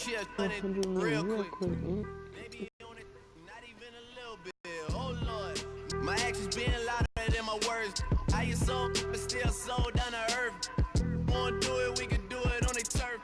she'll shut it real quick. Maybe on it, not even a little bit. Oh Lord, my actions being louder than my words. How you so, but still so down to earth. Wanna do it, we can do it on the turf.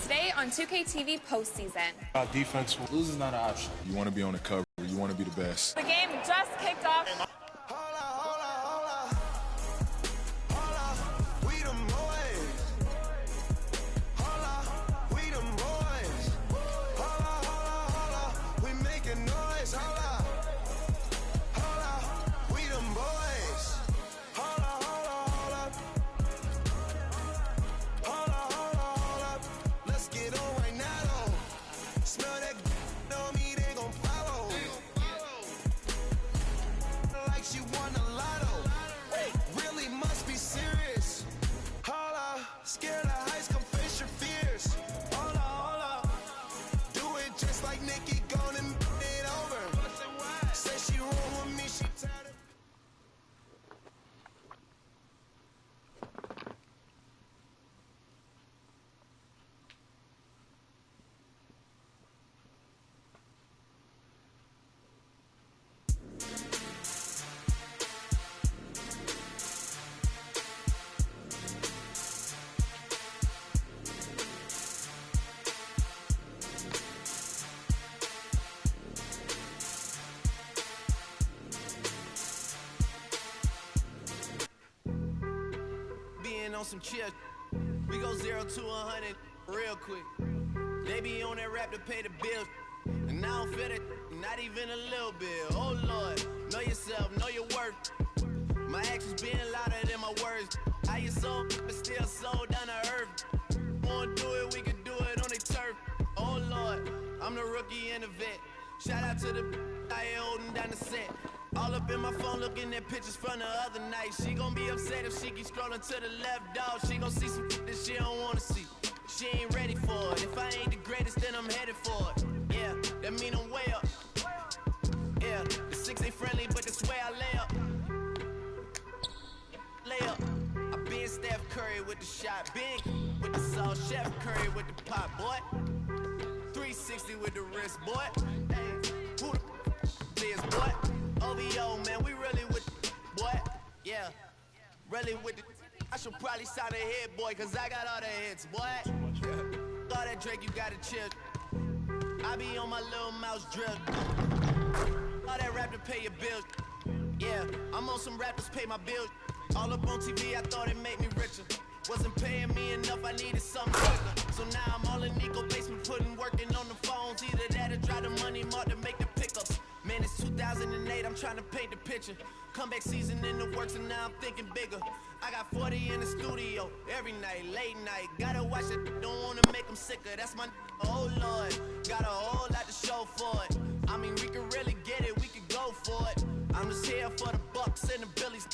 Today on 2K TV postseason. Our defense, losing is not an option. You want to be on the cover. You want to be the best. The game just kicked off. on some chill. We go 0 to 100 real quick. They be on that rap to pay the bills. And I don't feel it, not even a little bit. Oh Lord, know yourself, know your worth. My actions being louder than my words. How you so, but still so down to earth. Wanna do it, we can do it on the turf. Oh Lord, I'm the rookie and the vet. Shout out to the I ain't holding down the set. All up in my phone looking at pictures from the other night. She gon' be upset if she keep scrolling to the left, dog. She gon' see some that she don't wanna see. She ain't ready for it. If I ain't the greatest, then I'm headed for it. Yeah, that mean I'm way up. Yeah, the 6 ain't friendly, but that's where I lay up. Lay up. I been Steph Curry with the shot. Been with the sauce. Chef Curry with the pop, boy. 360 with the wrist, boy. Hey, who the is, boy? OVO, man, we really with the boy. Yeah, really with the. I should probably sign a hit, boy, cause I got all the hits, boy. All that Drake, you gotta chill. I be on my little mouse drip. All that rap to pay your bills. Yeah, I'm on some rappers pay my bills. All up on TV, I thought it made me richer. Wasn't paying me enough, I needed something quicker. So now I'm all in Nico basement, working on the phones. Either that or drive the money mark to make the pickups. Man, it's 2008, I'm trying to paint the picture. Comeback season in the works and now I'm thinking bigger. I got 40 in the studio, every night, late night. Gotta watch it, don't wanna make them sicker. That's my oh Lord, got a whole lot to show for it. I mean, we can really get it, we can go for it. I'm just here for the Bucks and the Billies.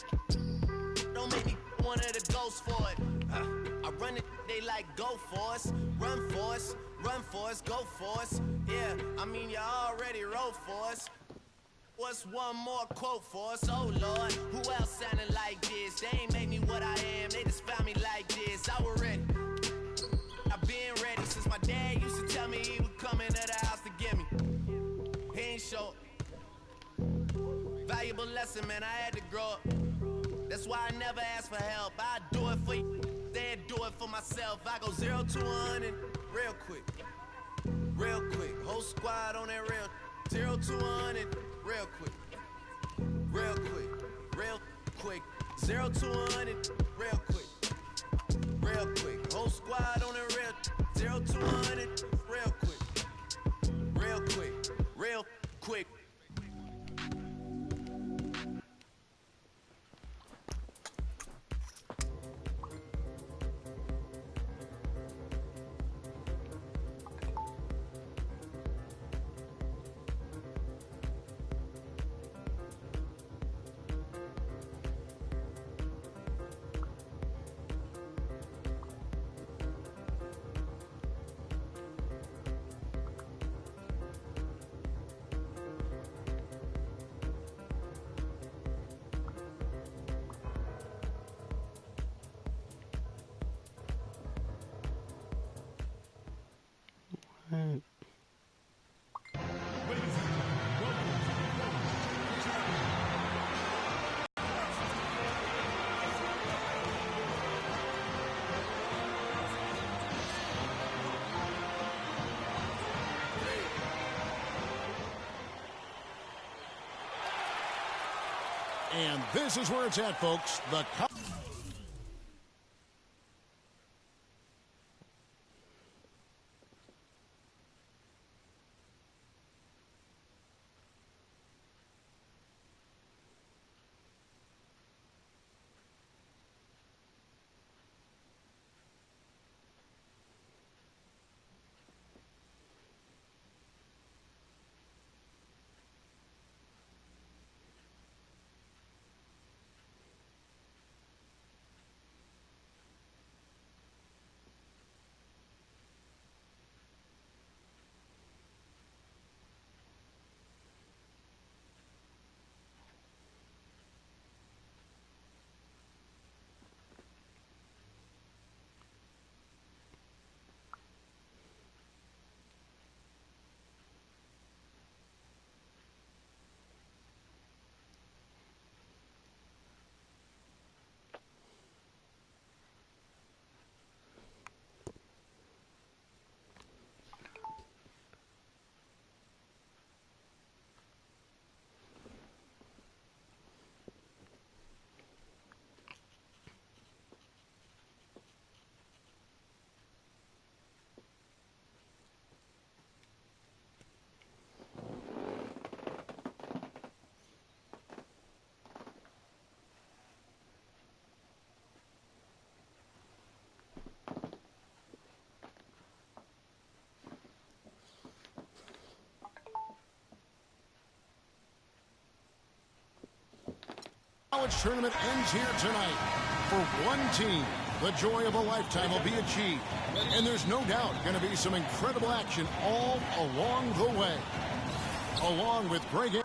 Don't make me one of the ghosts for it. I run it, they like go for us, run for us, run for us, go for us. Yeah, I mean you already wrote for us. What's one more quote for us? Oh Lord, who else sounding like this? They ain't made me what I am, they just found me like this. I was ready, I've been ready since my dad used to tell me he would come into the house to get me. He ain't show. Valuable lesson, man, I had to grow up. That's why I never ask for help. I do it for you, then do it for myself. I go 0 to 100 real quick, real quick. Whole squad on that real 0 to 100 real quick, real quick, real quick. 0 to 100 real quick, real quick. Whole squad on that real 0 to 100 real quick, real quick, real quick. And this is where it's at, folks. The college tournament ends here tonight. For one team, the joy of a lifetime will be achieved. And there's no doubt going to be some incredible action all along the way. Along with Greg.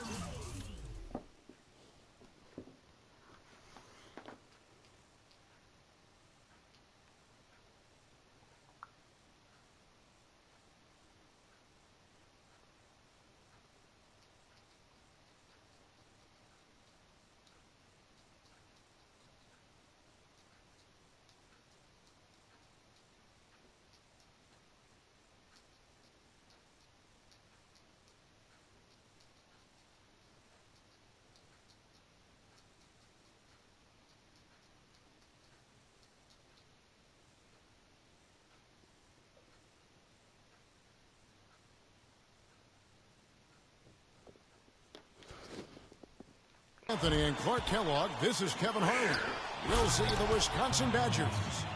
Anthony and Clark Kellogg, this is Kevin Harlan. We'll see the Wisconsin Badgers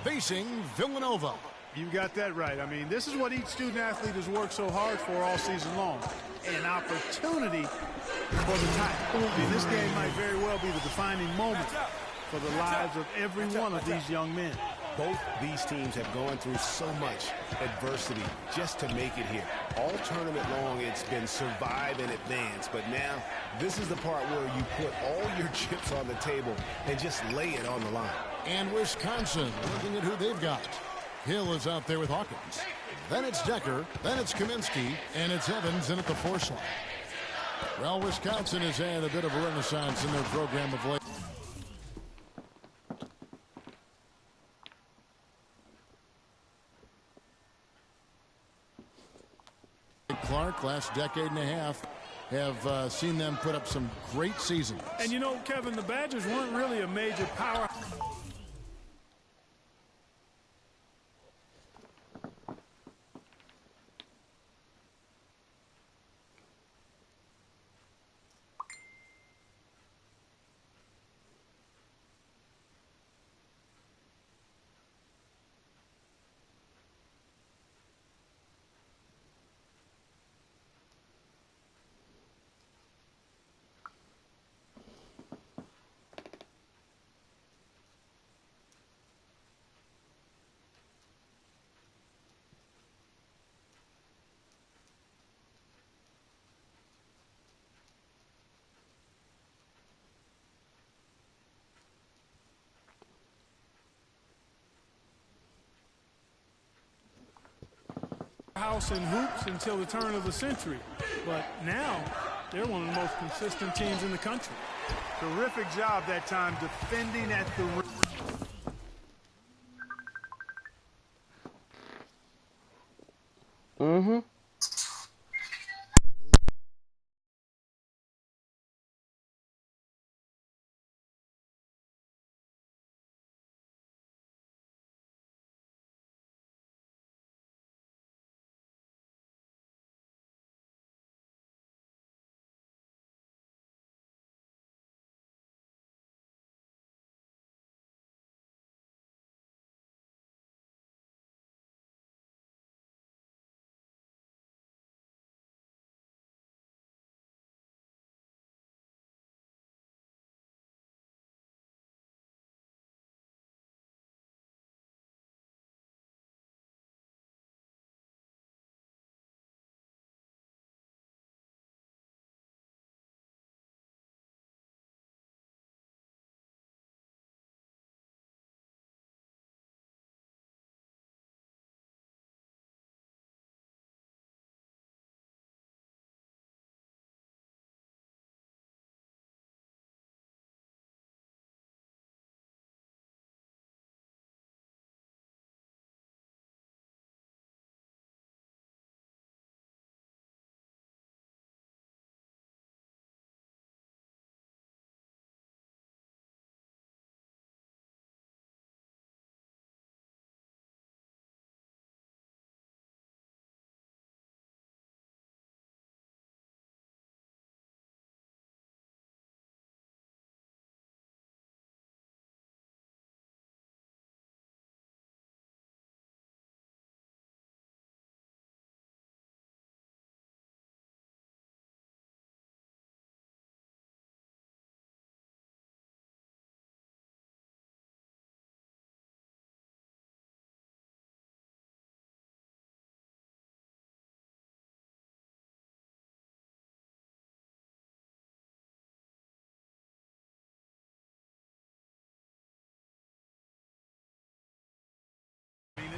facing Villanova. You got that right. I mean, this is what each student athlete has worked so hard for all season long. An opportunity for the title. I mean, this game might very well be the defining moment for the lives of every one of these young men. Both these teams have gone through so much adversity just to make it here. All tournament long, it's been survive and advance. But now, this is the part where you put all your chips on the table and just lay it on the line. And Wisconsin, looking at who they've got. Hill is out there with Hawkins. Then it's Decker, then it's Kaminsky, and it's Evans in at the 4 slot. Well, Wisconsin has had a bit of a renaissance in their program of late. Clark, last decade and a half, have seen them put up some great seasons. And you know, Kevin, the Badgers weren't really a major power. House in hoops until the turn of the century, but now they're one of the most consistent teams in the country. Terrific job that time defending at the rim. Mm-hmm.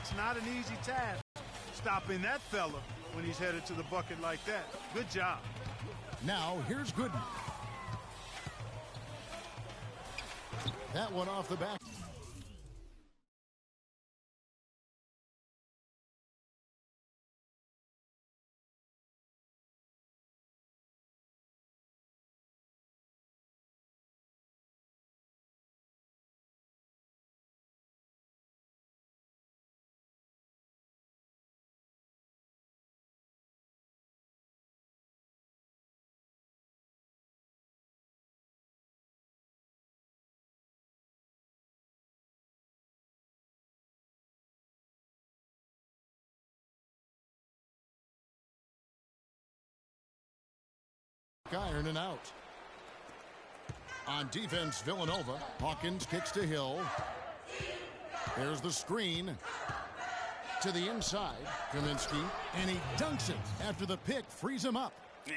it's not an easy task stopping that fella when he's headed to the bucket like that. Good job. Now here's Gooden. That one off the back. Iron and out. On defense, Villanova. Hawkins kicks to Hill. There's the screen. To the inside, Kaminsky. And he dunks it after the pick frees him up.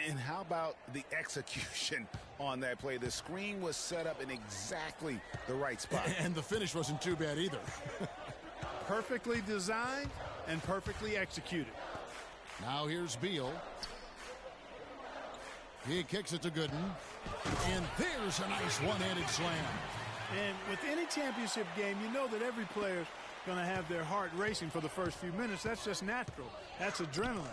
And how about the execution on that play? The screen was set up in exactly the right spot. And the finish wasn't too bad either. Perfectly designed and perfectly executed. Now here's Beal. He kicks it to Gooden. And there's a nice one-handed slam. And with any championship game, you know that every player's going to have their heart racing for the first few minutes. That's just natural. That's adrenaline.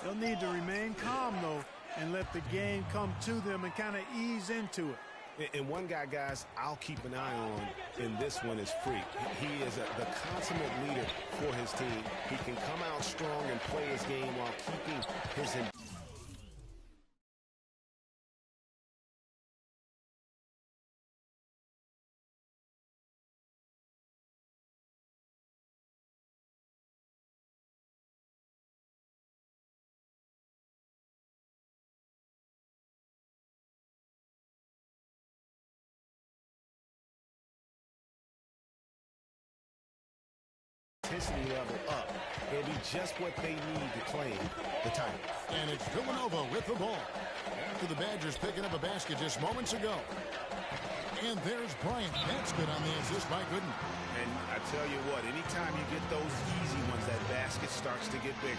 They'll need to remain calm, though, and let the game come to them and kind of ease into it. And one guy, guys, I'll keep an eye on in this one is Freak. He is the consummate leader for his team. He can come out strong and play his game while keeping his... level up. It'll be just what they need to claim the title. And it's Villanova with the ball. After the Badgers picking up a basket just moments ago. And there's Bryant. That's good on the assist by Gooden. And I tell you what, anytime you get those easy ones, that basket starts to get bigger.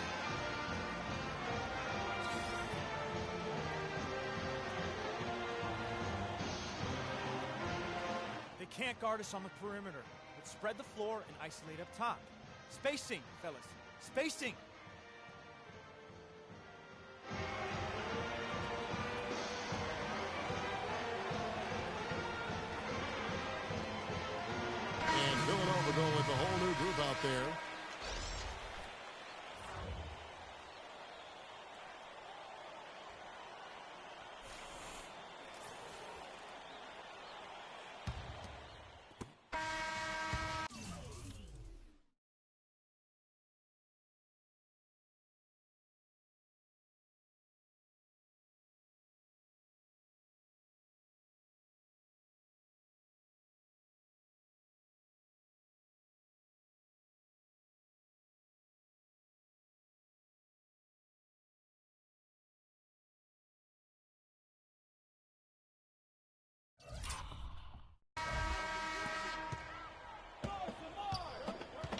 They can't guard us on the perimeter. Let's spread the floor and isolate up top. Spacing, fellas. Spacing. And Villanova going with the whole new group out there.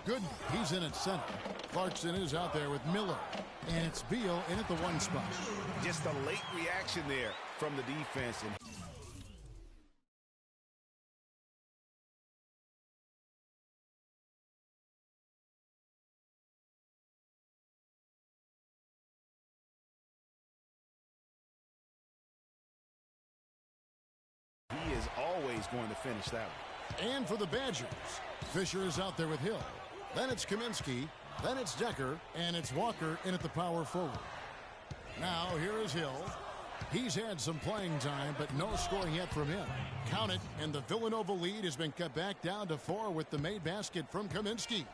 Good. He's in at center. Clarkson is out there with Miller. And it's Beal in at the one spot. Just a late reaction there from the defense. And he is always going to finish that one. And for the Badgers, Fisher is out there with Hill. Then it's Kaminsky. Then it's Decker. And it's Walker in at the power forward. Now here is Hill. He's had some playing time, but no scoring yet from him. Count it, and the Villanova lead has been cut back down to 4 with the made basket from Kaminsky.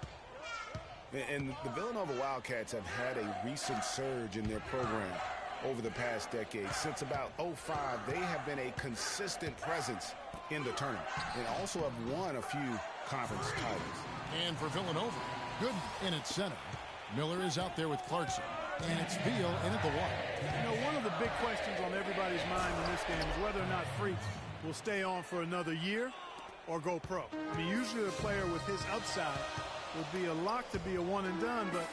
And the Villanova Wildcats have had a recent surge in their program over the past decade. Since about 05, they have been a consistent presence in the tournament and also have won a few conference titles. And for Villanova, good in its center. Miller is out there with Clarkson. And it's Beal in at the one. You know, one of the big questions on everybody's mind in this game is whether or not Freak will stay on for another year or go pro. I mean, usually a player with his upside would be a lock to be a one and done, but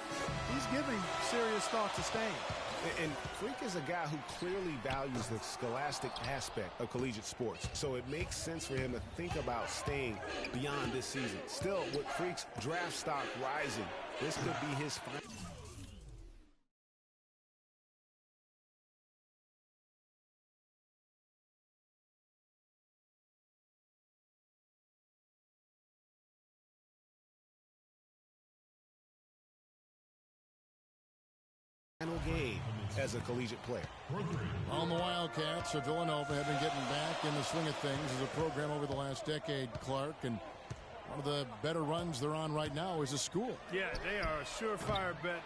he's giving serious thought to staying. And Freak is a guy who clearly values the scholastic aspect of collegiate sports, so it makes sense for him to think about staying beyond this season. Still, with Freak's draft stock rising, this could be his final game as a collegiate player. On the Wildcats of Villanova have been getting back in the swing of things as a program over the last decade, Clark, and one of the better runs they're on right now is a school. Yeah, they are a surefire bet.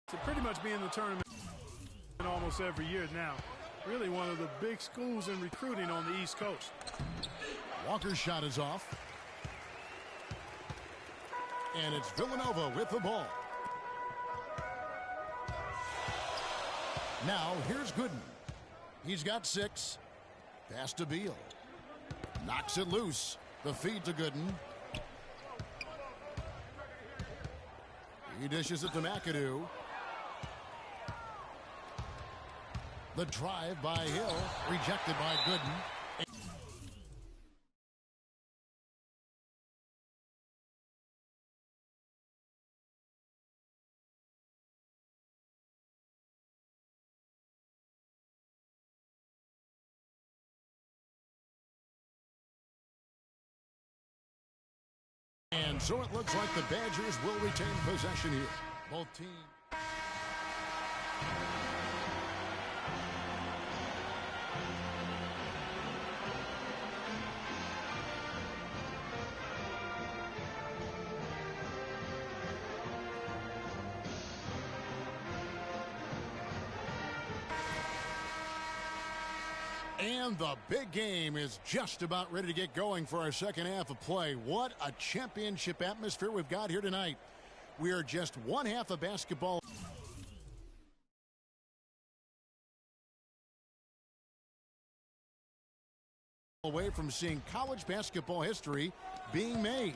To pretty much be in the tournament almost every year now. Really one of the big schools in recruiting on the East Coast. Walker's shot is off. And it's Villanova with the ball. Now here's Gooden. He's got 6. Pass to Beal. Knocks it loose. The feed to Gooden. He dishes it to McAdoo. The drive by Hill, rejected by Gooden. And so it looks like the Badgers will retain possession here. Both teams. And the big game is just about ready to get going for our second half of play. What a championship atmosphere we've got here tonight. We are just one half of basketball away from seeing college basketball history being made.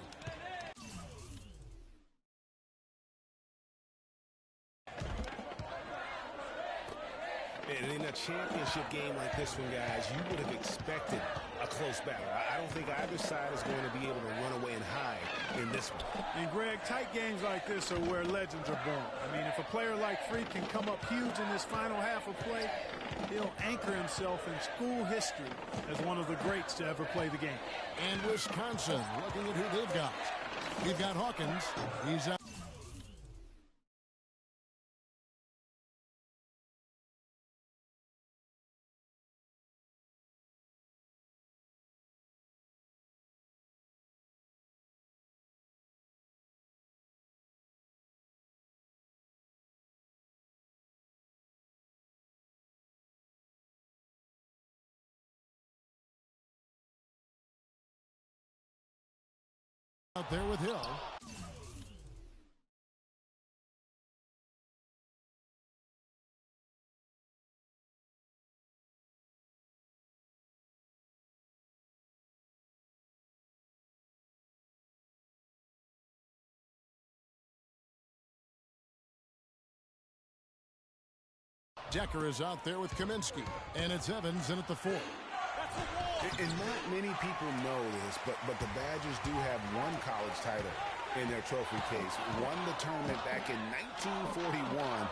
And in a championship game like this one, guys, you would have expected a close battle. I don't think either side is going to be able to run away and hide in this one. And, Greg, tight games like this are where legends are born. I mean, if a player like Freak can come up huge in this final half of play, he'll anchor himself in school history as one of the greats to ever play the game. And Wisconsin looking at who they've got. We've got Hawkins. He's out. Out there with Hill. Decker is out there with Kaminsky, and it's Evans in at the 4. And not many people know this, but the Badgers do have one college title in their trophy case. Won the tournament back in 1941.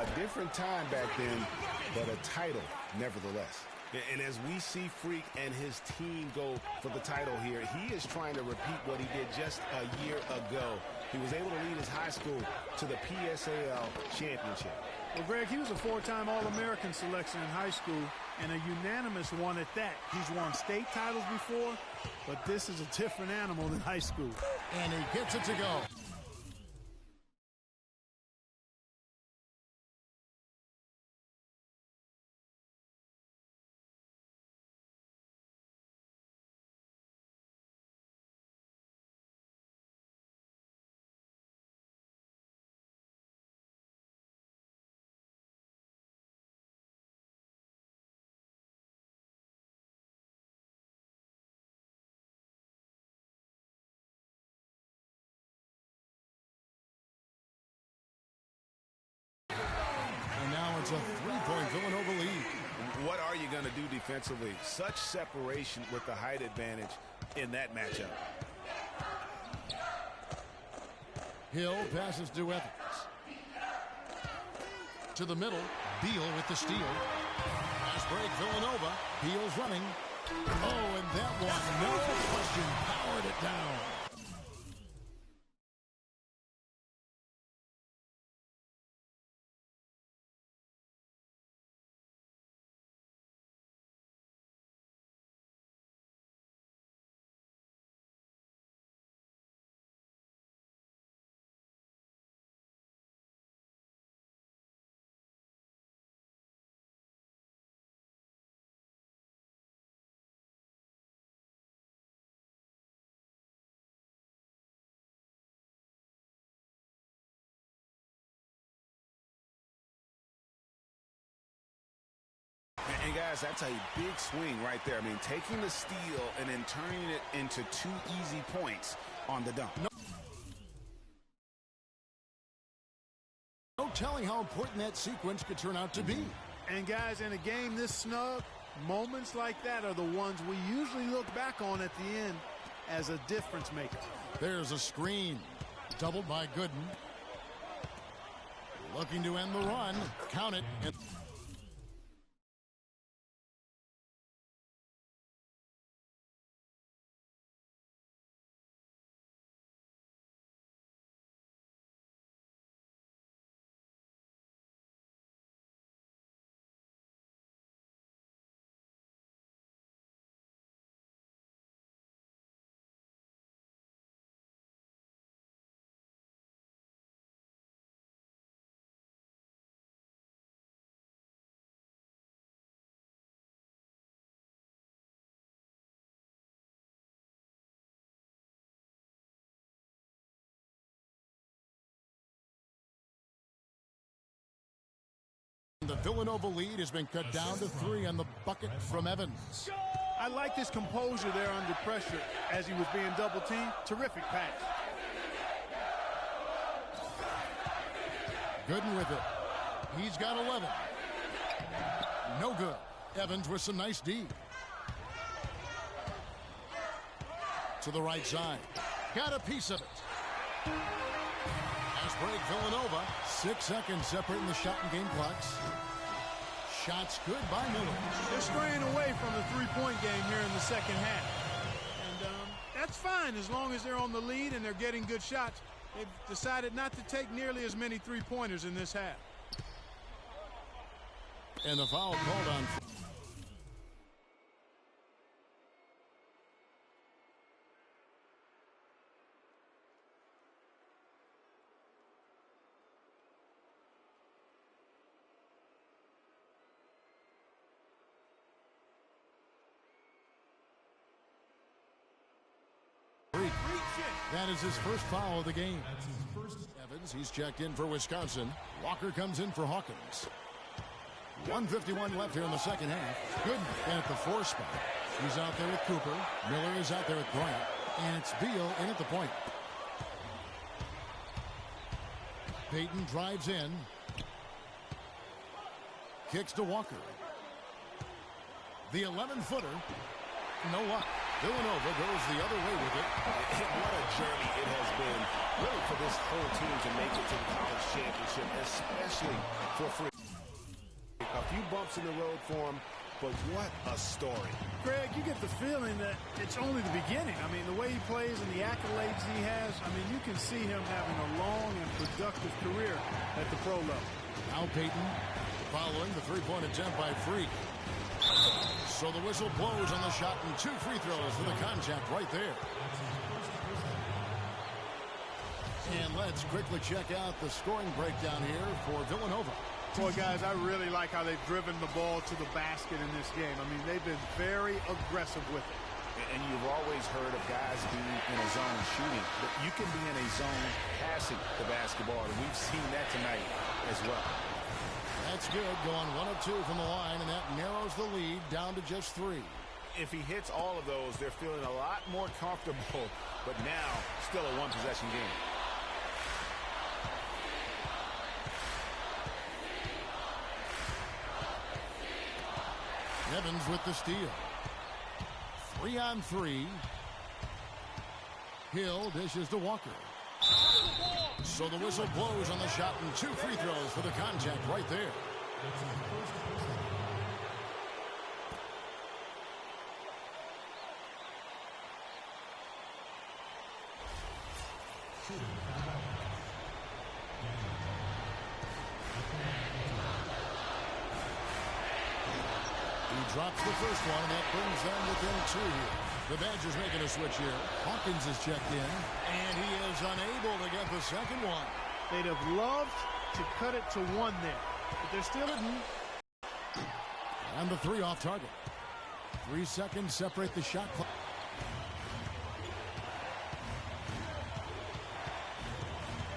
A different time back then, but a title nevertheless. And as we see Freak and his team go for the title here, he is trying to repeat what he did just a year ago. He was able to lead his high school to the PSAL championship. Well, Greg, he was a 4-time All-American selection in high school. and a unanimous one at that. He's won state titles before, but this is a different animal than high school. And he gets it to go. And now it's a three-point Villanova lead. What are you going to do defensively? Such separation with the height advantage in that matchup. Hill passes to Evans. To the middle. Beal with the steal. Fast break, Villanova. Beal's running. Oh, and that one, no question, powered it down. And guys, that's a big swing right there. I mean, taking the steal and then turning it into 2 easy points on the dunk. No telling how important that sequence could turn out to be. And guys, in a game this snug, moments like that are the ones we usually look back on at the end as a difference maker. There's a screen. Doubled by Gooden. Looking to end the run. Count it. And the Villanova lead has been cut down to 3 on the bucket from Evans. I like his composure there under pressure as he was being double-teamed. Terrific pass. Gooden with it. He's got 11. No good. Evans with some nice D. To the right side. Got a piece of it. Fast break, Villanova. 6 seconds separating the shot and game clocks. Shots good by Miller. They're straying away from the three-point game here in the second half. And that's fine as long as they're on the lead and they're getting good shots. They've decided not to take nearly as many three-pointers in this half. And the foul called on. That is his first foul of the game. Evans, he's checked in for Wisconsin. Walker comes in for Hawkins. 1:51 left here in the second half. Good in at the 4 spot. He's out there with Cooper. Miller is out there with Bryant. And it's Beal in at the point. Payton drives in. Kicks to Walker. The 11-footer. No luck. Villanova goes the other way with it. What a journey it has been, really, for this whole team to make it to the college championship, especially for free. A few bumps in the road for him, but what a story. Greg, you get the feeling that it's only the beginning. I mean, the way he plays and the accolades he has, I mean, you can see him having a long and productive career at the pro level. Now Payton following the three-point attempt by Freak. So the whistle blows on the shot and 2 free throws for the contact right there. And let's quickly check out the scoring breakdown here for Villanova. Boy, guys, I really like how they've driven the ball to the basket in this game. I mean, they've been very aggressive with it. And you've always heard of guys being in a zone shooting, but you can be in a zone passing the basketball, and we've seen that tonight as well. That's good, going 1 of 2 from the line, and that narrows the lead down to just 3. If he hits all of those, they're feeling a lot more comfortable, but now still a one-possession game. Evans with the steal. 3 on 3. Hill dishes to Walker. So the whistle blows on the shot and 2 free throws for the contact right there. He drops the first one, and that brings them within 2 here. The Badgers making a switch here. Hawkins is checked in, and he is unable to get the second one. They'd have loved to cut it to 1 there, but they're still in. And the 3 off target. 3 seconds separate the shot clock.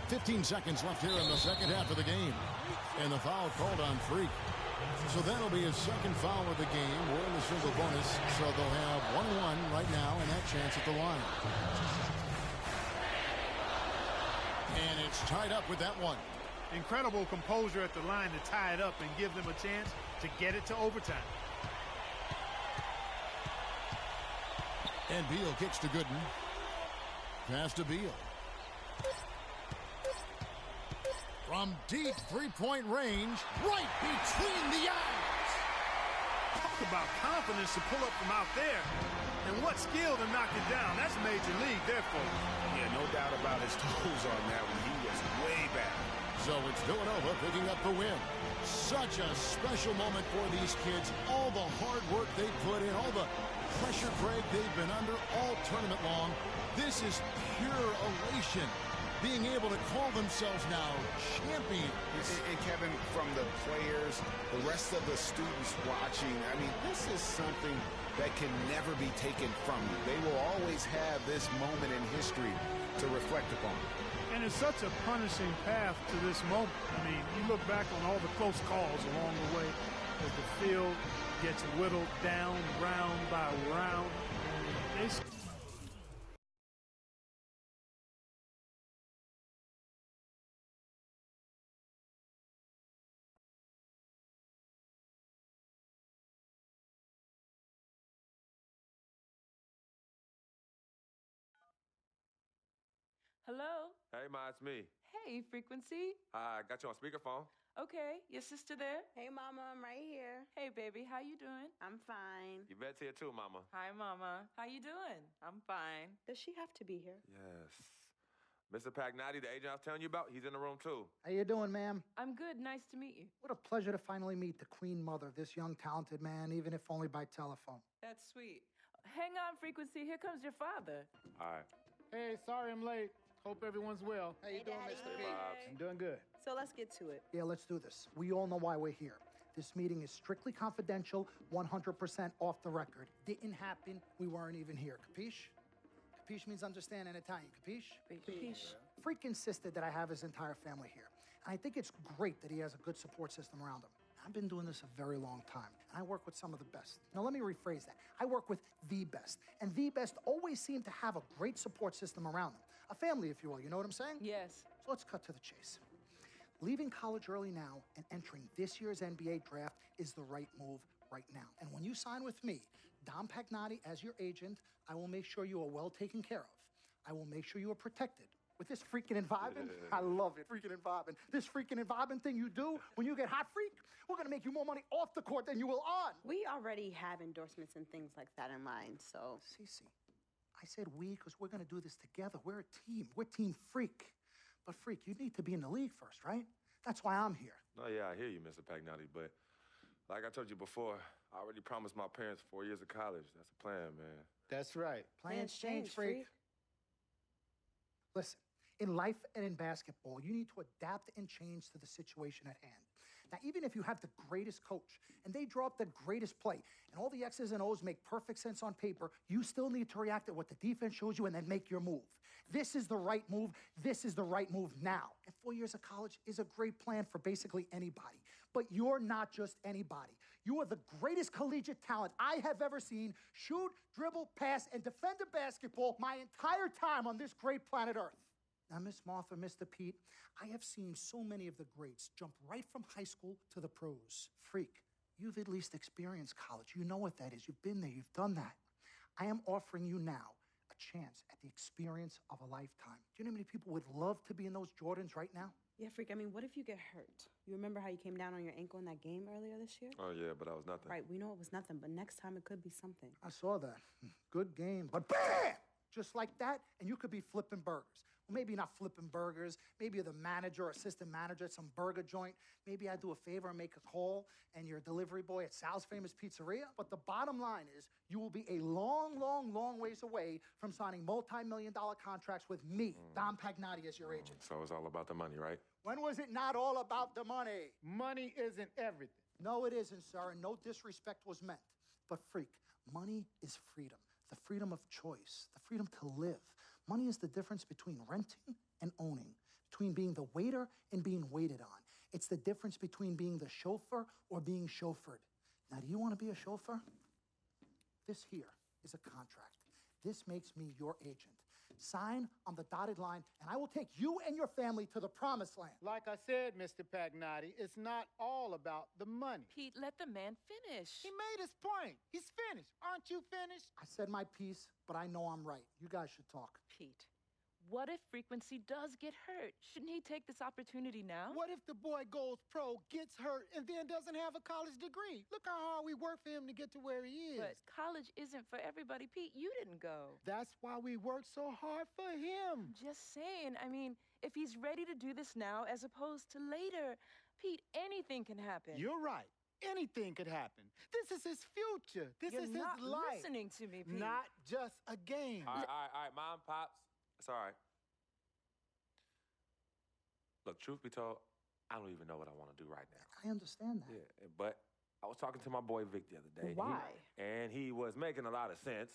"15 seconds left here in the second half of the game. And the foul called on Freak. So that'll be his second foul of the game. We're in the single bonus, so they'll have 1-1 right now and that chance at the line. And it's tied up with that one. Incredible composure at the line to tie it up and give them a chance to get it to overtime. And Beal kicks to Gooden. Pass to Beal. From deep three-point range, right between the eyes. Talk about confidence to pull up from out there. And what skill to knock it down. That's major league there, folks. Yeah, no doubt about his toes on that one. He was way back. So it's Villanova picking up the win. Such a special moment for these kids. All the hard work they put in, all the pressure break they've been under all tournament long. This is pure elation. Being able to call themselves now champions. And Kevin, from the players, the rest of the students watching, I mean, this is something that can never be taken from you. They will always have this moment in history to reflect upon. And it's such a punishing path to this moment. I mean, you look back on all the close calls along the way as the field gets whittled down round by round. Hello? Hey, Ma, it's me. Hey, Frequency. I got you on speakerphone. Okay, your sister there? Hey, Mama, I'm right here. Hey, baby, how you doing? I'm fine. Yvette's here too, Mama. Hi, Mama. How you doing? I'm fine. Does she have to be here? Yes. Mr. Pagnotti, the agent I was telling you about, he's in the room too. How you doing, ma'am? I'm good. Nice to meet you. What a pleasure to finally meet the queen mother of this young, talented man, even if only by telephone. That's sweet. Hang on, Frequency. Here comes your father. All right. Hey, sorry I'm late. Hope everyone's well. How you doing, Mr. P? I'm doing good. So let's get to it. Yeah, let's do this. We all know why we're here. This meeting is strictly confidential, 100% off the record. Didn't happen. We weren't even here. Capiche? Capiche means understand in Italian. Capiche? Capiche. Freak insisted that I have his entire family here. And I think it's great that he has a good support system around him. I've been doing this a very long time, and I work with some of the best. Now, let me rephrase that. I work with the best, and the best always seem to have a great support system around them. A family, if you will. You know what I'm saying? Yes. So let's cut to the chase. Leaving college early now and entering this year's NBA draft is the right move right now. And when you sign with me, Dom Pagnotti, as your agent, I will make sure you are well taken care of. I will make sure you are protected. With this freaking environment, I love it, freaking environment. This freaking environment thing you do when you get hot, freak, we're going to make you more money off the court than you will on. We already have endorsements and things like that in mind, so. Cece, I said we because we're going to do this together. We're a team. We're Team Freak. But, Freak, you need to be in the league first, right? That's why I'm here. Oh, yeah, I hear you, Mr. Pagnotti, but Like I told you before, I already promised my parents 4 years of college. That's the plan, man. That's right. Plans change, freak. Listen, in life and in basketball, you need to adapt and change to the situation at hand. Now, even if you have the greatest coach and they draw up the greatest play and all the X's and O's make perfect sense on paper, you still need to react to what the defense shows you and then make your move. This is the right move. This is the right move now. And 4 years of college is a great plan for basically anybody. But you're not just anybody. You are the greatest collegiate talent I have ever seen shoot, dribble, pass, and defend a basketball my entire time on this great planet Earth. Now, Miss Martha, Mr. Pete, I have seen so many of the greats jump right from high school to the pros. Freak, you've at least experienced college. You know what that is. You've been there. You've done that. I am offering you now a chance at the experience of a lifetime. Do you know how many people would love to be in those Jordans right now? Yeah, Freak, I mean, what if you get hurt? You remember how you came down on your ankle in that game earlier this year? Oh, yeah, but that was nothing. Right, we know it was nothing, but next time it could be something. I saw that. Good game. But bam! Just like that, and you could be flipping burgers. Well, maybe not flipping burgers. Maybe you're the manager or assistant manager at some burger joint. Maybe I do a favor and make a call, and you're a delivery boy at Sal's Famous Pizzeria. But the bottom line is you will be a long, long, long ways away from signing multi-million-dollar contracts with me, Dom Pagnotti, as your agent. So it's all about the money, right? When was it not all about the money? Money isn't everything. No, it isn't, sir, and no disrespect was meant. But, freak, money is freedom. The freedom of choice, the freedom to live. Money is the difference between renting and owning, between being the waiter and being waited on. It's the difference between being the chauffeur or being chauffeured. Now, do you want to be a chauffeur? This here is a contract. This makes me your agent. Sign on the dotted line, and I will take you and your family to the promised land. Like I said, Mr. Pagnotti, it's not all about the money. Pete, let the man finish. He made his point. He's finished. Aren't you finished? I said my piece, but I know I'm right. You guys should talk. Pete, what if Frequency does get hurt? Shouldn't he take this opportunity now? What if the boy goes pro, gets hurt, and then doesn't have a college degree? Look how hard we work for him to get to where he is. But college isn't for everybody. Pete, you didn't go. That's why we work so hard for him. Just saying. I mean, if he's ready to do this now as opposed to later, Pete, anything can happen. You're right. Anything could happen. This is his future. This is his life. You're not listening to me, Pete. Not just a game. All right, Mom, Pops. It's all right. Look, truth be told, I don't even know what I want to do right now. I understand that. Yeah, but I was talking to my boy Vic the other day. Why? And he was making a lot of sense.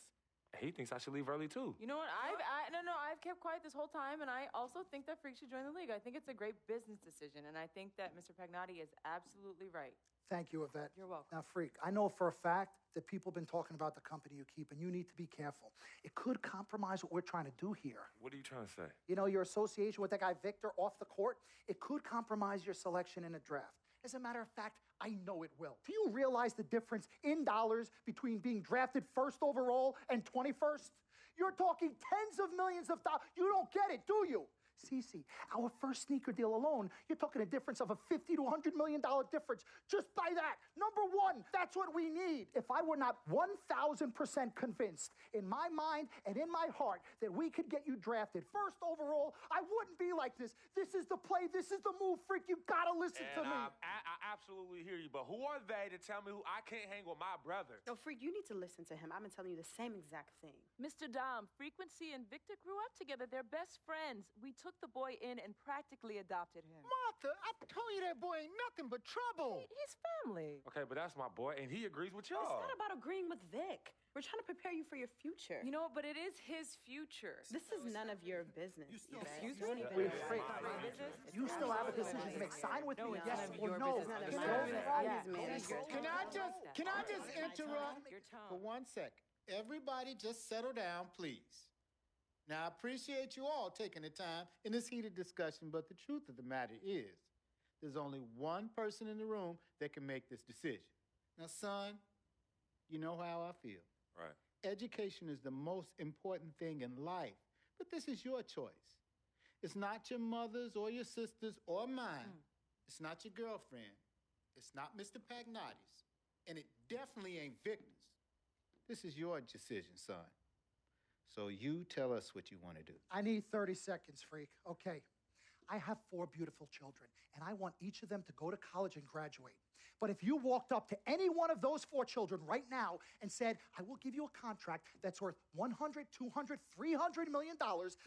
He thinks I should leave early, too. You know what? I've kept quiet this whole time, and I also think that Freak should join the league. I think it's a great business decision, and I think that Mr. Pagnotti is absolutely right. Thank you, Yvette. You're welcome. Now, Freak, I know for a fact that people have been talking about the company you keep, and you need to be careful. It could compromise what we're trying to do here. What are you trying to say? You know, your association with that guy Victor off the court, it could compromise your selection in a draft. As a matter of fact, I know it will. Do you realize the difference in dollars between being drafted first overall and 21st? You're talking tens of millions of dollars. You don't get it, do you? Cece, our first sneaker deal alone, you're talking a difference of a $50 to $100 million difference just by that. Number one, that's what we need. If I were not 1,000% convinced in my mind and in my heart that we could get you drafted first overall, I wouldn't be like this. This is the play. This is the move, Freak. You gotta listen to me. I absolutely hear you, but who are they to tell me who I can't hang with my brother? No, Freak, you need to listen to him. I've been telling you the same exact thing. Mr. Dom, Frequency and Victor grew up together. They're best friends. We took the boy in and practically adopted him. Martha, I told you that boy ain't nothing but trouble. He's family. Okay, but that's my boy, and he agrees with y'all. It's not about agreeing with Vic. We're trying to prepare you for your future. You know what? But it is his future. This is none of your business. Excuse You don't me? even Wait, know. Freak, you still have a decision to make. Sign with me, yes or no. Can I just interrupt Your tone. for 1 sec? Everybody just settle down, please. Now, I appreciate you all taking the time in this heated discussion, but the truth of the matter is there's only one person in the room that can make this decision. Now, son, you know how I feel. Right. Education is the most important thing in life, but this is your choice. It's not your mother's or your sister's or mine. It's not your girlfriend. It's not Mr. Pagnotti's. And it definitely ain't Victor's. This is your decision, son. So you tell us what you want to do. I need 30 seconds, Freak. Okay. I have 4 beautiful children, and I want each of them to go to college and graduate. But if you walked up to any one of those 4 children right now and said, I will give you a contract that's worth $100, $200, $300 million,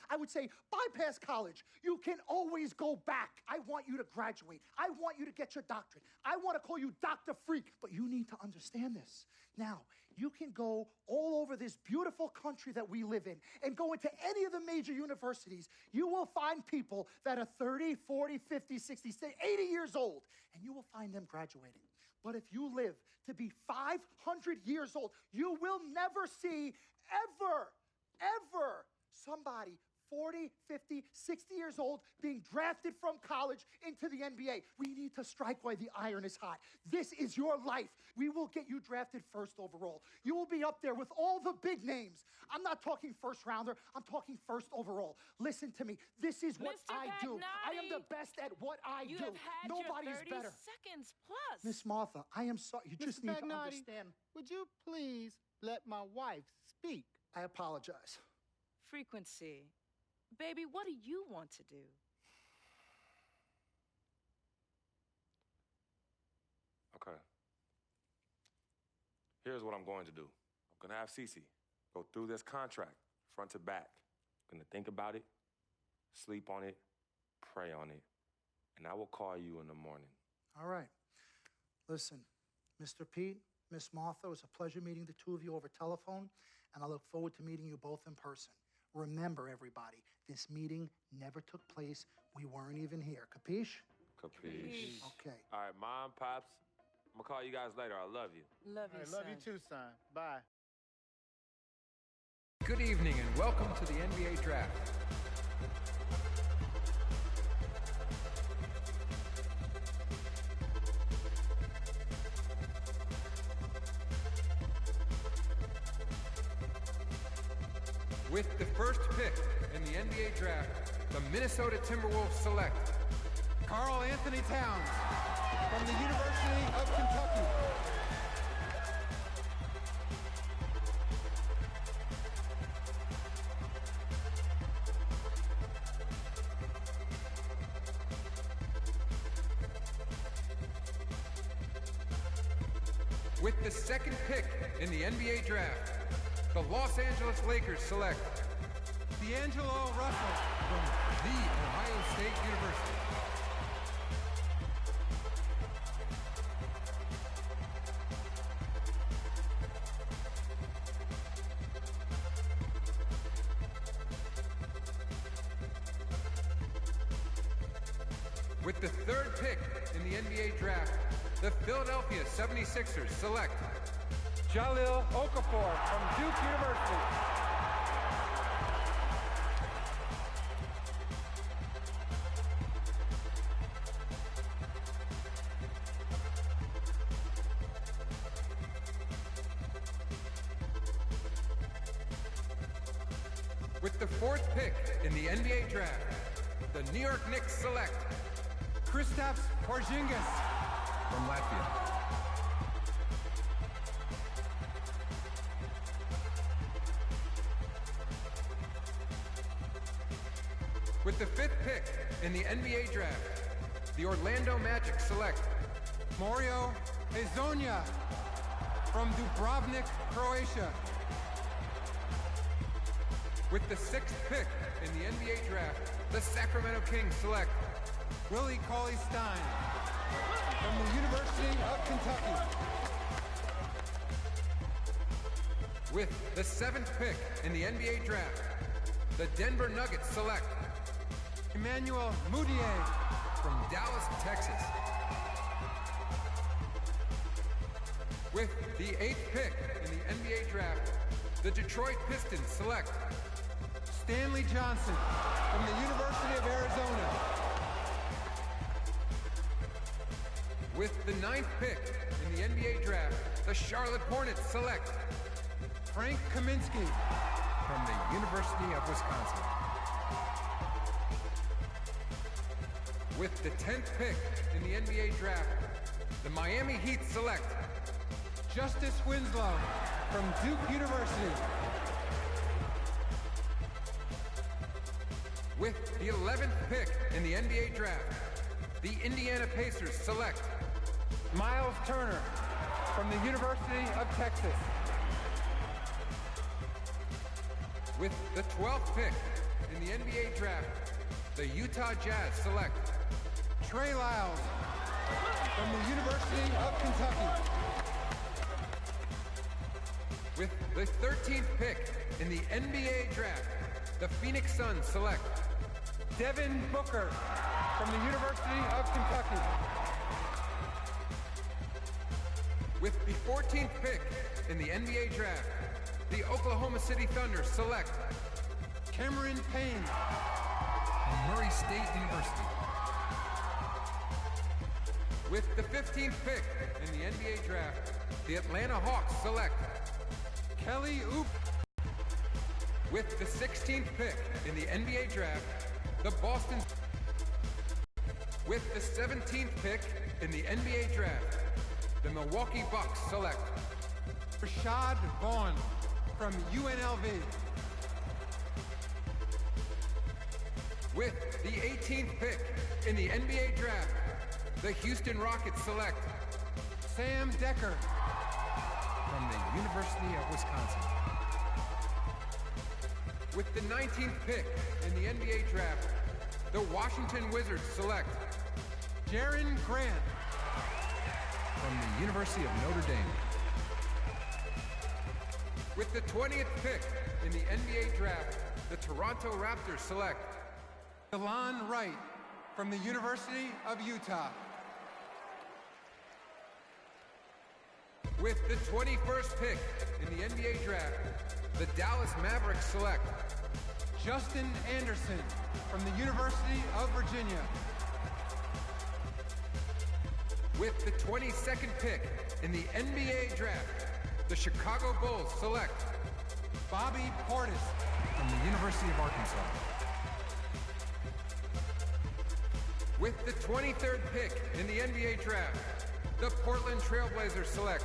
I would say, bypass college. You can always go back. I want you to graduate. I want you to get your doctorate. I want to call you Dr. Freak. But you need to understand this. Now, you can go all over this beautiful country that we live in and go into any of the major universities. You will find people that are 30, 40, 50, 60, 80 years old, and you will find them graduating. But if you live to be 500 years old, you will never see ever somebody 40, 50, 60 years old being drafted from college into the NBA. We need to strike while the iron is hot. This is your life. We will get you drafted first overall. You will be up there with all the big names. I'm not talking first rounder. I'm talking first overall. Listen to me. This is what I do. I am the best at what I do. You have had Nobody your 30 is better. seconds plus. Miss Martha, I am sorry. You just need to understand. Would you please let my wife speak? I apologize. Frequency. Baby, what do you want to do? Okay. Here's what I'm going to do. I'm going to have Cece go through this contract front to back. I'm going to think about it, sleep on it, pray on it, and I will call you in the morning. All right. Listen, Mr. Pete, Miss Martha, it was a pleasure meeting the two of you over telephone, and I look forward to meeting you both in person. Remember, everybody, this meeting never took place. We weren't even here. Capiche? Capiche. Okay. All right, Mom, Pops, I'm going to call you guys later. I love you. Love you, Love you too, son. Bye. Good evening and welcome to the NBA Draft. With the first pick in the NBA Draft, the Minnesota Timberwolves select Karl Anthony Towns from the University of Kentucky. With the second pick in the NBA Draft, the Los Angeles Lakers select D'Angelo Russell from The Ohio State University. With the third pick in the NBA Draft, the Philadelphia 76ers select Jahlil Okafor from Duke University. With the fourth pick in the NBA Draft, the New York Knicks select Kristaps Porzingis from Latvia. With the fifth pick in the NBA Draft, the Orlando Magic select Mario Hezonja from Dubrovnik, Croatia. With the sixth pick in the NBA Draft, the Sacramento Kings select Willie Cauley-Stein from the University of Kentucky. With the seventh pick in the NBA Draft, the Denver Nuggets select Emmanuel Mudiay from Dallas, Texas. With the eighth pick in the NBA Draft, the Detroit Pistons select Stanley Johnson from the University of Arizona. With the ninth pick in the NBA Draft, the Charlotte Hornets select Frank Kaminsky from the University of Wisconsin. With the 10th pick in the NBA Draft, the Miami Heat select Justice Winslow from Duke University. With the 11th pick in the NBA Draft, the Indiana Pacers select Miles Turner from the University of Texas. With the 12th pick in the NBA draft, the Utah Jazz select Trey Lyles from the University of Kentucky. With the 13th pick in the NBA draft, the Phoenix Suns select Devin Booker from the University of Kentucky. With the 14th pick in the NBA draft, the Oklahoma City Thunder select Cameron Payne from Murray State University. With the 15th pick in the NBA draft, the Atlanta Hawks select Kelly Oubre. With the 16th pick in the NBA draft, the Boston. With the 17th pick in the NBA draft, the Milwaukee Bucks select Rashad Vaughn from UNLV. With the 18th pick in the NBA draft, the Houston Rockets select Sam Decker from the University of Wisconsin. With the 19th pick in the NBA draft, the Washington Wizards select Jaren Grant from the University of Notre Dame. With the 20th pick in the NBA draft, the Toronto Raptors select Delon Wright from the University of Utah. With the 21st pick in the NBA draft, the Dallas Mavericks select Justin Anderson from the University of Virginia. With the 22nd pick in the NBA draft, the Chicago Bulls select Bobby Portis from the University of Arkansas. With the 23rd pick in the NBA draft, the Portland Trailblazers select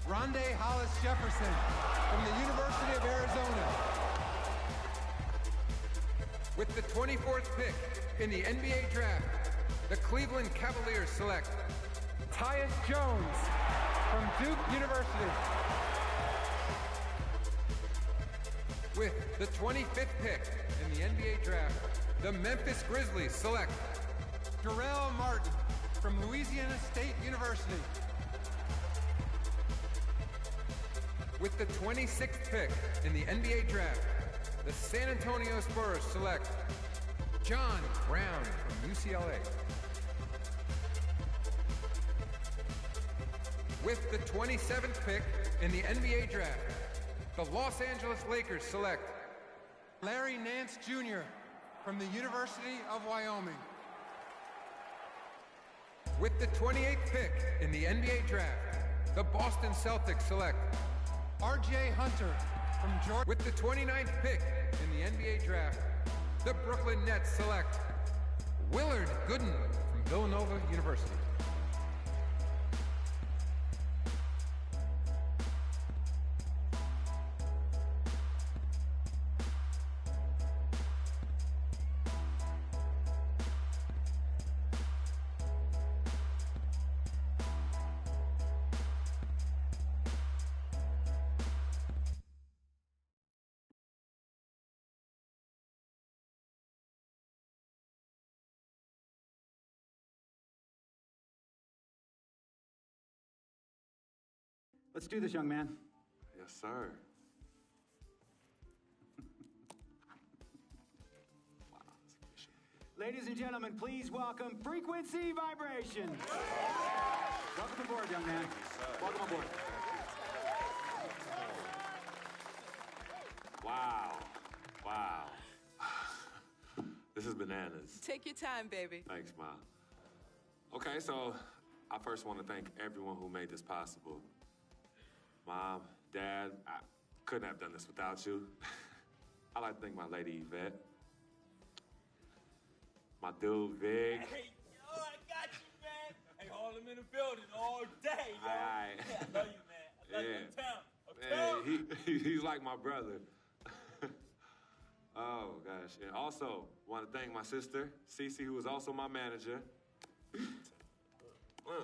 Rondé Hollis Jefferson from the University of Arizona. With the 24th pick in the NBA draft, the Cleveland Cavaliers select Tyus Jones from Duke University. With the 25th pick in the NBA draft, the Memphis Grizzlies select Jarrell Martin from Louisiana State University. With the 26th pick in the NBA draft, the San Antonio Spurs select John Brown from UCLA. With the 27th pick in the NBA draft, the Los Angeles Lakers select Larry Nance Jr. from the University of Wyoming. With the 28th pick in the NBA draft, the Boston Celtics select R.J. Hunter from Georgia. With the 29th pick in the NBA draft, the Brooklyn Nets select Willard Gooden from Villanova University. Let's do this, young man. Yes, sir. Ladies and gentlemen, please welcome Frequency Vibration. Welcome aboard, young man. Welcome aboard. Wow. Wow. This is bananas. Take your time, baby. Thanks, Mom. Okay, so I first want to thank everyone who made this possible. Mom, Dad, I couldn't have done this without you. I'd like to thank my lady Yvette, my dude Vig. Hey, yo, I got you, man. Hey, Harlem in the building all day, yo. Aye. Yeah, I love you, man. I love you in town. Man, he's like my brother. Oh, gosh. And also, want to thank my sister, Cece, who is also my manager.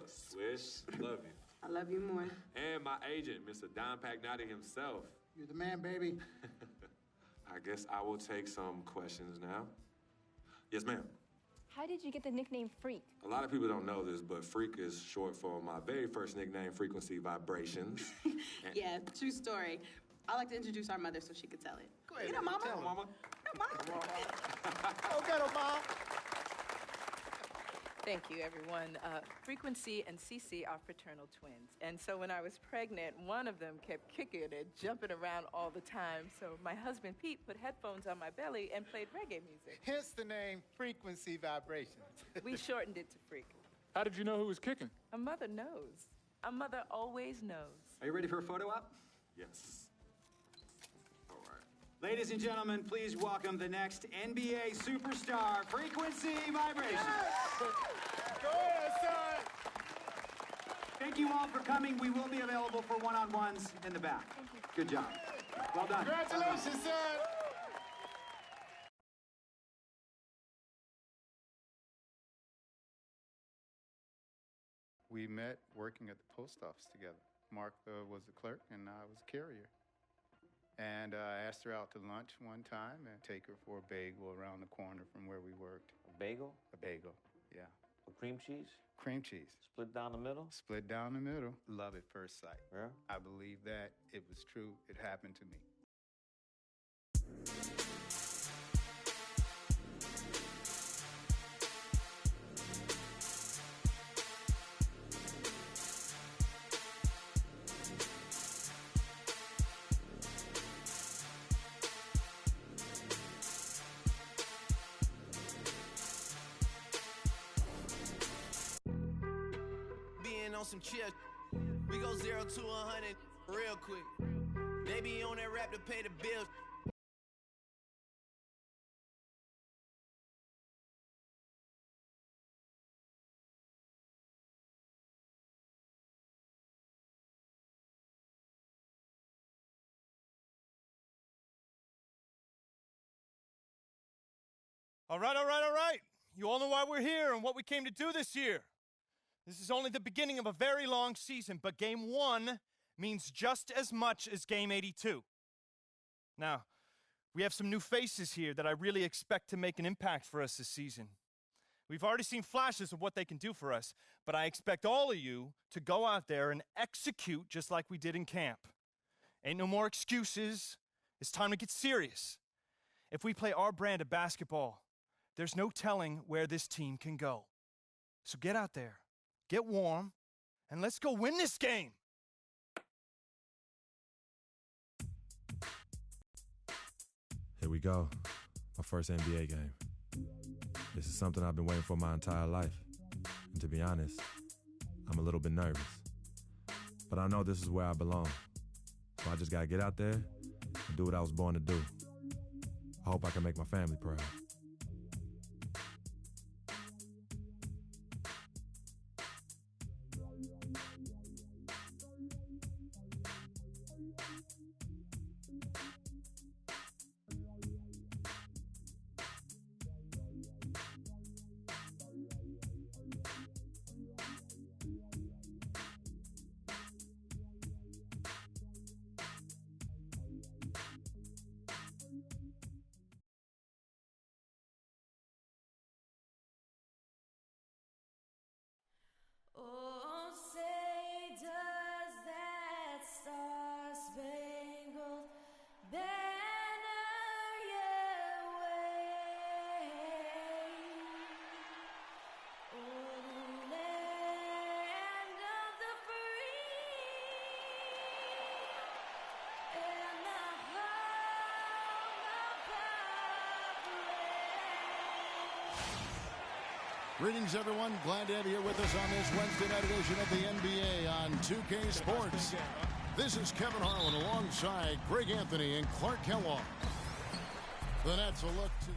Swish, love you. I love you more. And my agent, Mr. Don Pagnotti himself. You're the man, baby. I guess I will take some questions now. Yes, ma'am. How did you get the nickname Freak? A lot of people don't know this, but Freak is short for my very first nickname, Frequency Vibrations. Yeah, true story. I like to introduce our mother so she could tell it. Go ahead. You know, Mama. Tell Mama. No, Mama. Go get her, Mom. Thank you, everyone. Frequency and Cece are fraternal twins. And so when I was pregnant, one of them kept kicking and jumping around all the time. So my husband, Pete, put headphones on my belly and played reggae music. Hence the name Frequency Vibrations. We shortened it to Freak. How did you know who was kicking? A mother knows. A mother always knows. Are you ready for a photo op? Yes. All right. Ladies and gentlemen, please welcome the next NBA superstar, Frequency Vibrations. Go ahead, son. Thank you all for coming. We will be available for one-on-ones in the back. Good job. Well done. Congratulations, son. We met working at the post office together. Martha was the clerk and I was a carrier. And I asked her out to lunch one time and take her for a bagel around the corner from where we worked. A bagel? A bagel, yeah. With cream cheese? Cream cheese. Split down the middle? Split down the middle. Love at first sight. Yeah? I believe that it was true. It happened to me. Being on some chill, we go 0 to 100 real quick. They be on that rap to pay the bills. All right, all right, all right. You all know why we're here and what we came to do this year. This is only the beginning of a very long season, but Game 1 means just as much as Game 82. Now, we have some new faces here that I really expect to make an impact for us this season. We've already seen flashes of what they can do for us, but I expect all of you to go out there and execute just like we did in camp. Ain't no more excuses. It's time to get serious. If we play our brand of basketball, there's no telling where this team can go. So get out there, get warm, and let's go win this game. Here we go. My first NBA game. This is something I've been waiting for my entire life. And to be honest, I'm a little bit nervous. But I know this is where I belong. So I just gotta get out there and do what I was born to do. I hope I can make my family proud. Oh, say does that star-spangled banner yet wave o'er the land of the free and the home of Greetings, everyone. Glad to have you here with us on this Wednesday night edition of the NBA on 2K Sports. This is Kevin Harlan alongside Greg Anthony and Clark Kellogg. The Nets will look to...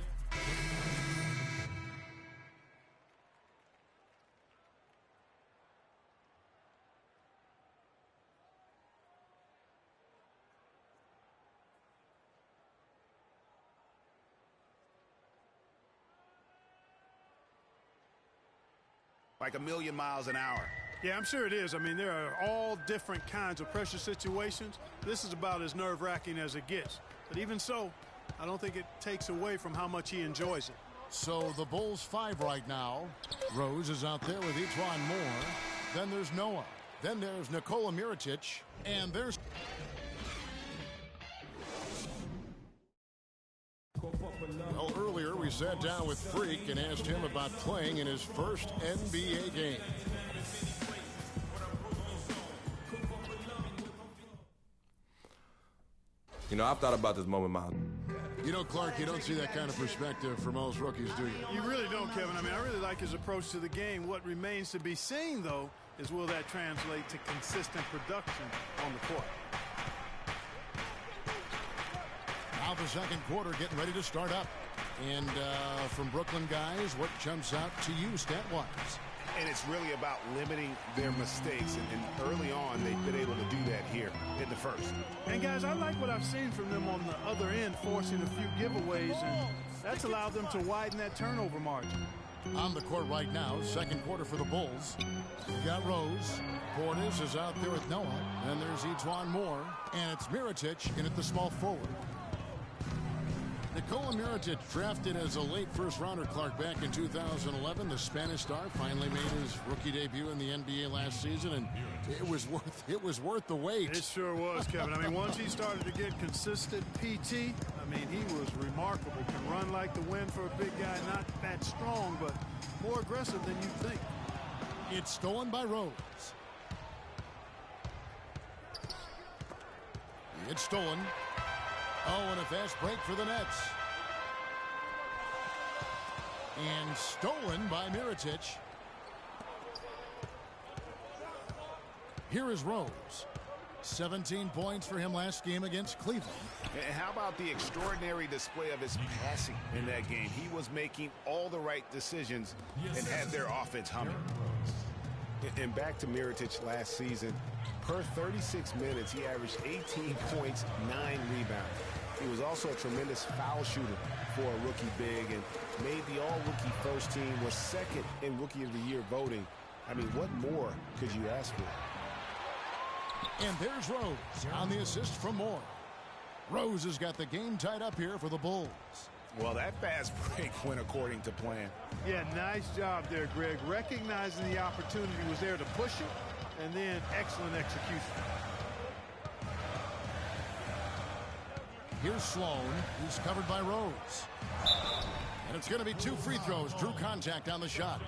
Like a million miles an hour. Yeah, I'm sure it is. I mean, there are all different kinds of pressure situations. This is about as nerve-wracking as it gets. But even so, I don't think it takes away from how much he enjoys it. So the Bulls 5 right now. Rose is out there with Etuan Moore. Then there's Noah. Then there's Nikola Mirotic. And there's... Well, earlier we sat down with Freak and asked him about playing in his first NBA game. You know, I've thought about this moment, You know, Clark, you don't see that kind of perspective for most rookies, do you? You really don't, Kevin. I mean, I really like his approach to the game. What remains to be seen, though, is will that translate to consistent production on the court. Now the second quarter getting ready to start up. And from Brooklyn guys, what jumps out to you stat-wise? And it's really about limiting their mistakes. And early on, they've been able to do that here in the first. And, guys, I like what I've seen from them on the other end, forcing a few giveaways, and that's allowed them to widen that turnover margin. On the court right now, second quarter for the Bulls. We got Rose. Portis is out there with Noah. Then there's Etuan Moore. And it's Mirotic in at the small forward. Nikola Mirotic, drafted as a late first-rounder, Clark, back in 2011. The Spanish star finally made his rookie debut in the NBA last season, and it was worth the wait. It sure was, Kevin. I mean, once he started to get consistent PT, I mean, he was remarkable. Can run like the wind for a big guy, not that strong, but more aggressive than you think. It's stolen by Rose. It's stolen. Oh, and a fast break for the Nets. And stolen by Mirotic. Here is Rose. 17 points for him last game against Cleveland. And how about the extraordinary display of his passing in that game? He was making all the right decisions and had their offense humming. And back to Mirotic last season, per 36 minutes, he averaged 18 points, 9 rebounds. He was also a tremendous foul shooter for a rookie big and made the all-rookie first team, was second in Rookie of the Year voting. I mean, what more could you ask for? And there's Rose on the assist from Moore. Rose has got the game tied up here for the Bulls. Well, that fast break went according to plan. Yeah, nice job there, Greg. Recognizing the opportunity was there to push it, and then excellent execution. Here's Sloan, who's covered by Rose. And it's going to be 2 free throws. Drew contact on the shot.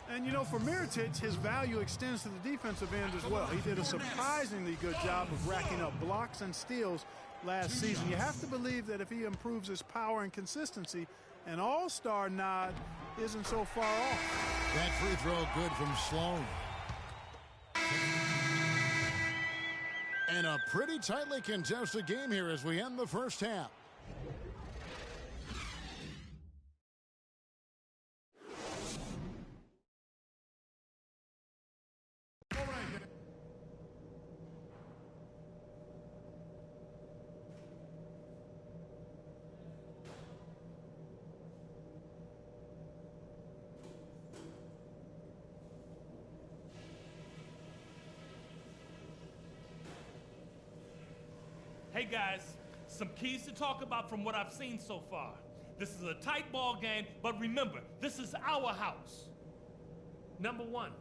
And, you know, for Mirotic, his value extends to the defensive end as well. He did a surprisingly good job of racking up blocks and steals last season. You have to believe that if he improves his power and consistency, an all-star nod isn't so far off. That free throw good from Sloan. And a pretty tightly contested game here as we end the first half. Hey guys, some keys to talk about from what I've seen so far. This is a tight ball game, but remember, this is our house. Number one,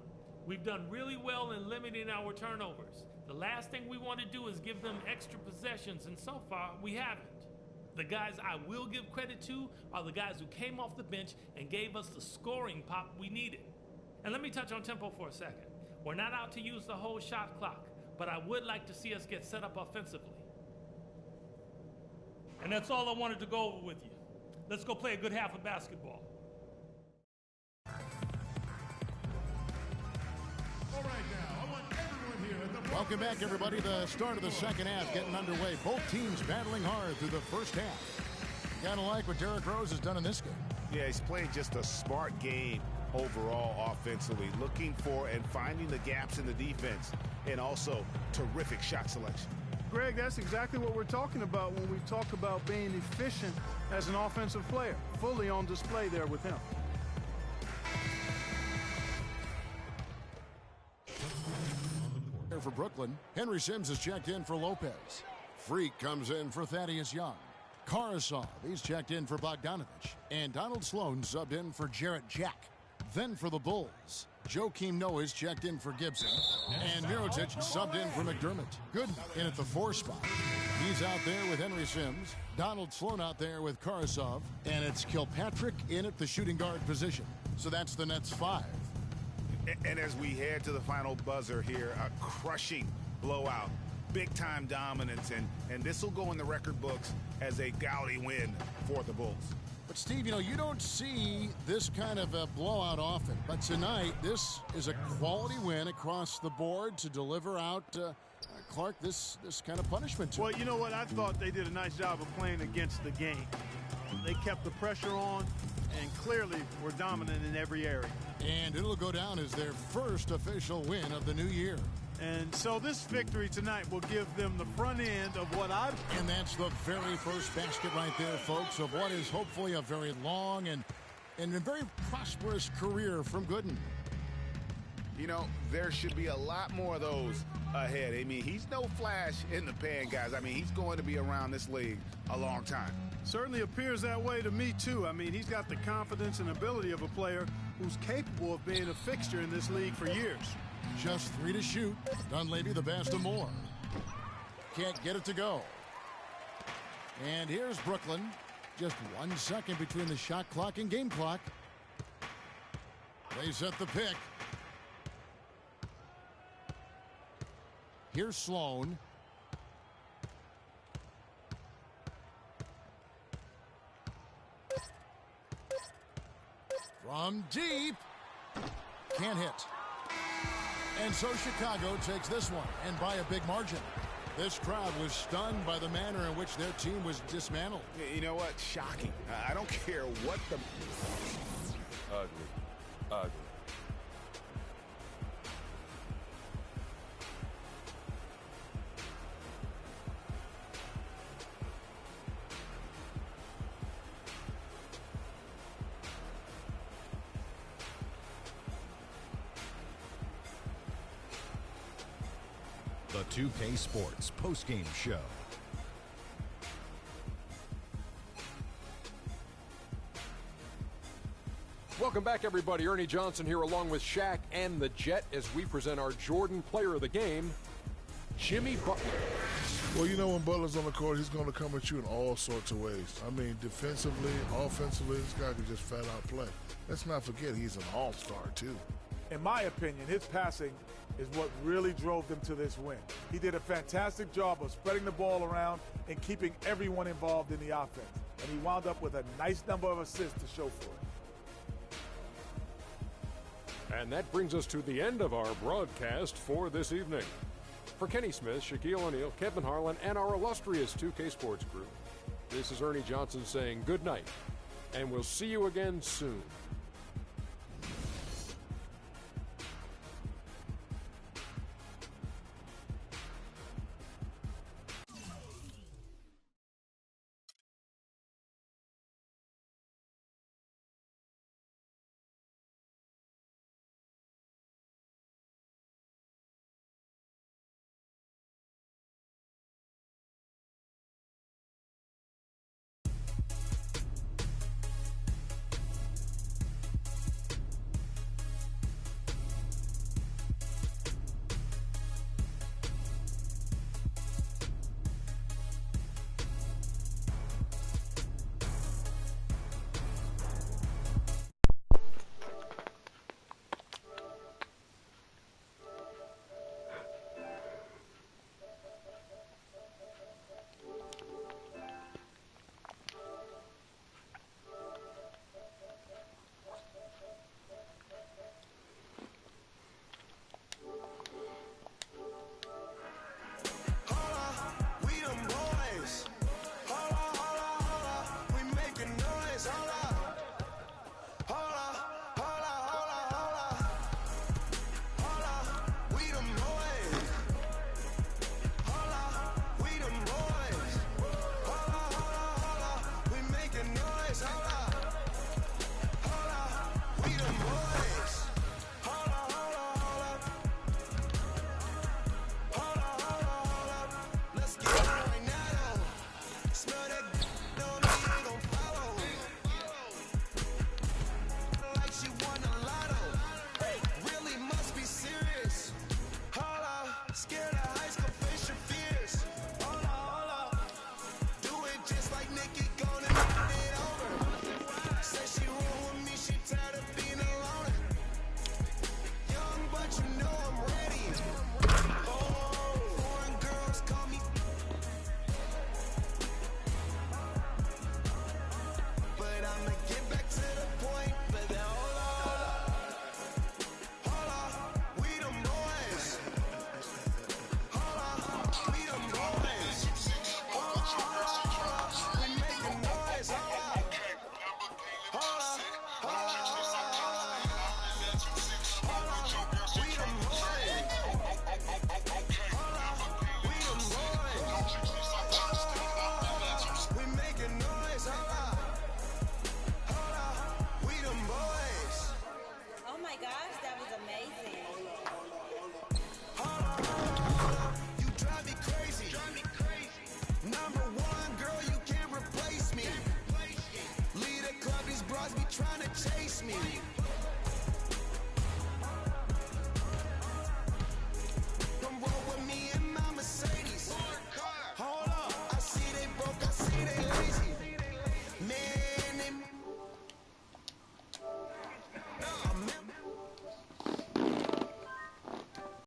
we've done really well in limiting our turnovers. The last thing we want to do is give them extra possessions, and so far, we haven't. The guys I will give credit to are the guys who came off the bench and gave us the scoring pop we needed. And let me touch on tempo for a second. We're not out to use the whole shot clock, but I would like to see us get set up offensively. And that's all I wanted to go over with you. Let's go play a good half of basketball. Welcome back, everybody. The start of the second half getting underway. Both teams battling hard through the first half. Gotta like what Derrick Rose has done in this game. Yeah, he's played just a smart game overall offensively, looking for and finding the gaps in the defense, and also terrific shot selection. Greg, that's exactly what we're talking about when we talk about being efficient as an offensive player. Fully on display there with him. there for Brooklyn. Henry Sims is checked in for Lopez. Freak comes in for Thaddeus Young. Karasov, he's checked in for Bogdanovich. And Donald Sloan subbed in for Jarrett Jack. Then for the Bulls, Joakim Noah is checked in for Gibson. And Mirotic subbed in for McDermott. Good in at the 4 spot. He's out there with Henry Sims. Donald Sloan out there with Karasov. And it's Kilpatrick in at the shooting guard position. So that's the Nets 5. And as we head to the final buzzer here, a crushing blowout. Big-time dominance, and this will go in the record books as a gaudy win for the Bulls. But, Steve, you don't see this kind of a blowout often. But tonight, this is a quality win across the board to deliver out, Clark, this kind of punishment to Well, you know what? I thought they did a nice job of playing against the game. They kept the pressure on and clearly were dominant in every area. And it'll go down as their first official win of the new year. And so this victory tonight will give them the front end of what I've... And that's the very first basket right there, folks, of what is hopefully a very long and a very prosperous career from Gooden. There should be a lot more of those ahead. I mean, he's no flash in the pan, guys. I mean, he's going to be around this league a long time. Certainly appears that way to me, too. I mean, he's got the confidence and ability of a player who's capable of being a fixture in this league for years. Just 3 to shoot. Dunleavy the best of more. Can't get it to go. And here's Brooklyn. Just 1 second between the shot clock and game clock. They set the pick. Here's Sloan. From deep. Can't hit. And so Chicago takes this one, and by a big margin. This crowd was stunned by the manner in which their team was dismantled. You know what? Shocking. I don't care what the... Ugly. The 2K Sports postgame show. Welcome back, everybody. Ernie Johnson here along with Shaq and the Jet as we present our Jordan Player of the Game, Jimmy Butler. Well, when Butler's on the court, he's going to come at you in all sorts of ways. I mean, defensively, offensively, this guy can just flat out play. Let's not forget he's an all-star, too. In my opinion, his passing is what really drove them to this win. He did a fantastic job of spreading the ball around and keeping everyone involved in the offense. And he wound up with a nice number of assists to show for it. And that brings us to the end of our broadcast for this evening. For Kenny Smith, Shaquille O'Neal, Kevin Harlan, and our illustrious 2K Sports crew, this is Ernie Johnson saying good night, and we'll see you again soon.